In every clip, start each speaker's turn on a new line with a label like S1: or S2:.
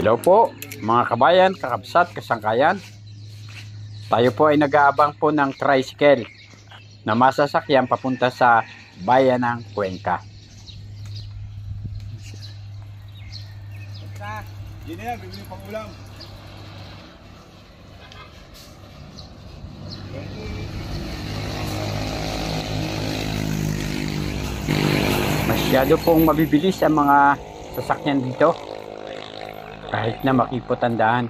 S1: Hello po mga kabayan, kakabsat, kasangkayan. Tayo po ay nag-aabang po ng tricycle na masasakyan papunta sa bayan ng Cuenca.
S2: Yun na yan, bibili pang ulam.
S1: Masyado pong mabibilis ang mga sasakyan dito, kahit na makipot ang daan.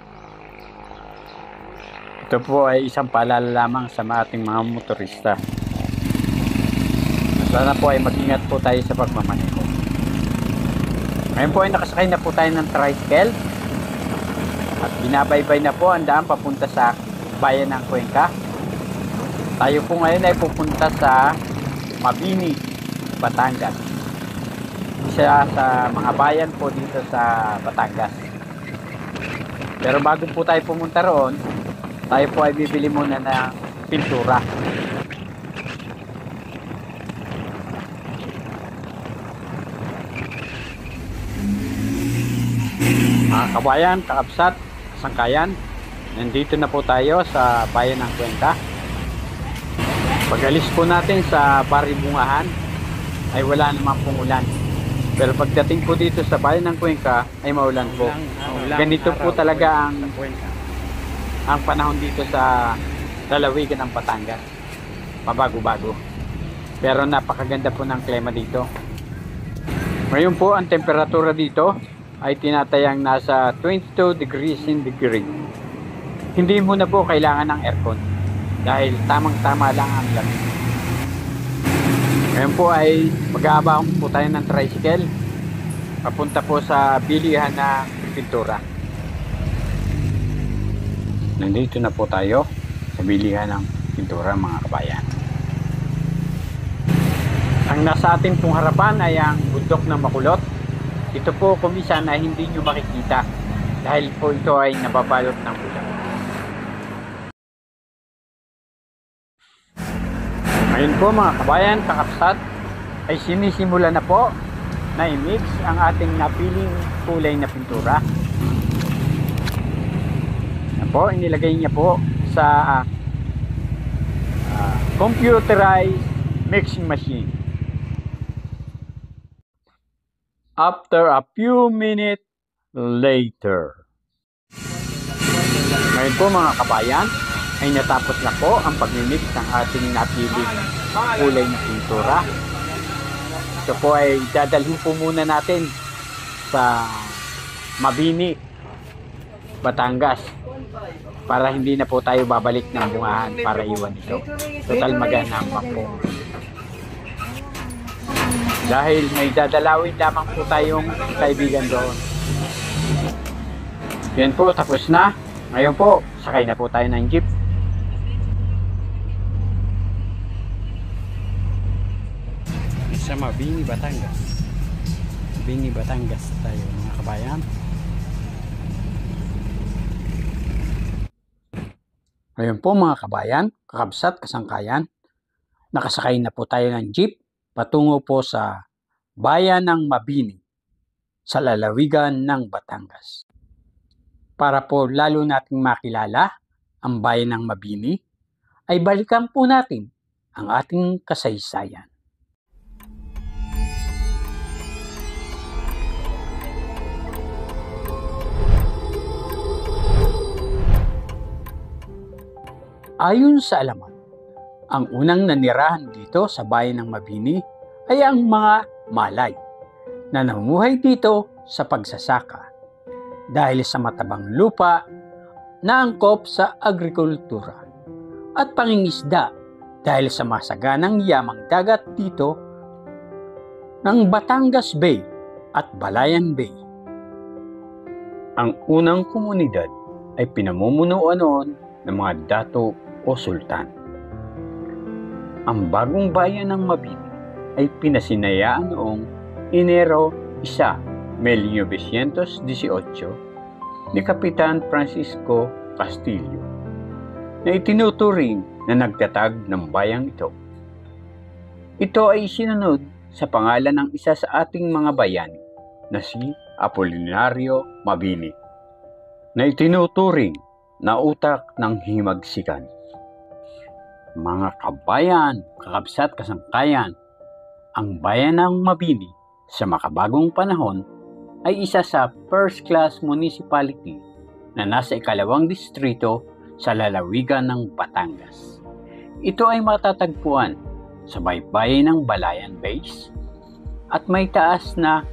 S1: Ito po ay isang paalala lamang sa ating mga motorista. Sana po ay mag-ingat po tayo sa pagmamaneho. Ngayon po ay nakasakay na po tayo ng tricycle at binabaybay na po ang daan papunta sa bayan ng Cuenca. Tayo po ngayon ay pupunta sa Mabini, Batangas. Isa sa mga bayan po dito sa Batangas. Pero bago po tayo pumunta roon, tayo po ay bibili muna ng pintura. Mga kabayan, kakabsat, sangkayan, nandito na po tayo sa bayan ng Cuenca. Pag-alis po natin sa Baribungahan ay wala naman pong ulan. Pero pagdating po dito sa bayan ng Cuenca ay maulan po. Ganito po talaga ang panahon dito sa lalawigan ng Batangas. Pabago-bago. Pero napakaganda po ng klima dito. Ngayon po ang temperatura dito ay tinatayang nasa 22 degrees centigrade. Hindi mo na po kailangan ng aircon dahil tamang-tama lang ang lamig. Ngayon po ay mag-aabang po tayo ng tricycle papunta po sa bilihan ng pintura. Nandito na po tayo sa bilihan ng pintura, mga kabayan. Ang nasa ating pong harapan ay ang bundok ng Makulot. Ito po kumisan ay hindi nyo makikita dahil po ito ay nababalot ng ulan. Ngayon po mga kabayan, kakapsat, ay sinisimula na po na i-mix ang ating napiling kulay na pintura. Yan po, inilagay niya po sa computerized mixing machine. After a few minutes later. Ngayon po mga kabayan, ay natapos na po ang pag-mix ng ating napiling kulay na pintura. Ito po ay dadalhin po muna natin sa Mabini, Batangas, para hindi na po tayo babalik ng bungahan para iwan ito. Total maganda pa po. Dahil may dadalawin lamang po tayong kaibigan doon. Yan po, tapos na. Ngayon po, sakay na po tayo ng jeep. Sa Mabini, Batangas. Mabini, Batangas tayo, mga kabayan. Ngayon po mga kabayan, kakabsat, kasangkayan, nakasakay na po tayo ng jeep patungo po sa bayan ng Mabini sa lalawigan ng Batangas. Para po lalo nating makilala ang bayan ng Mabini, ay balikan po natin ang ating kasaysayan. Ayon sa alamat, ang unang nanirahan dito sa bayan ng Mabini ay ang mga Malay na namumuhay dito sa pagsasaka dahil sa matabang lupa na angkop sa agrikultura at pangingisda dahil sa masaganang yamang dagat dito ng Batangas Bay at Balayan Bay. Ang unang komunidad ay pinamumunuan noon ng mga dato o sultan. Ang bagong bayan ng Mabini ay pinasinayaan noong Enero 1, 1918 ni Kapitan Francisco Castillo na itinuturing na nagtatag ng bayang ito. Ito ay sinunod sa pangalan ng isa sa ating mga bayani na si Apolinario Mabini na itinuturing na utak ng himagsikan. Mga kabayan, kakabsat kasangkayan, ang bayan ng Mabini sa makabagong panahon ay isa sa first-class municipality na nasa ikalawang distrito sa lalawigan ng Batangas. Ito ay matatagpuan sa baybayin ng Balayan Base at may taas na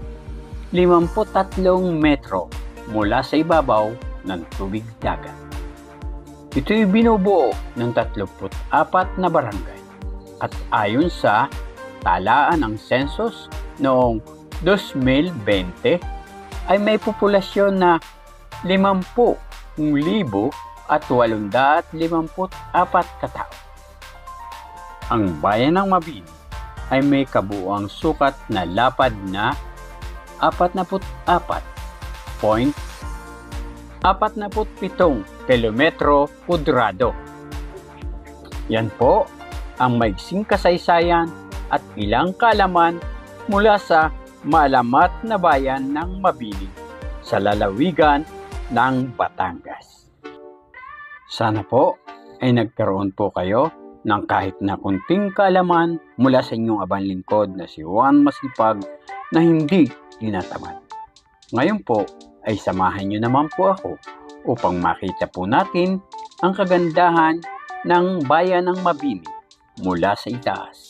S1: 53 metro mula sa ibabaw ng tubig dagat. Ito'y binubuo ng 34 na barangay at ayon sa talaan ng census noong 2020 ay may populasyon na 50,854 katao. Ang bayan ng Mabini ay may kabuuang sukat na lapad na 44.47 kilometro kudrado. Yan po ang maigsing kasaysayan at ilang kaalaman mula sa maalamat na bayan ng Mabini sa lalawigan ng Batangas. Sana po ay nagkaroon po kayo ng kahit na kunting kaalaman mula sa inyong abang lingkod na si Juan Masipag na hindi tinatamad. Ngayon po ay samahan niyo naman po ako upang makita po natin ang kagandahan ng bayan ng Mabini mula sa itaas.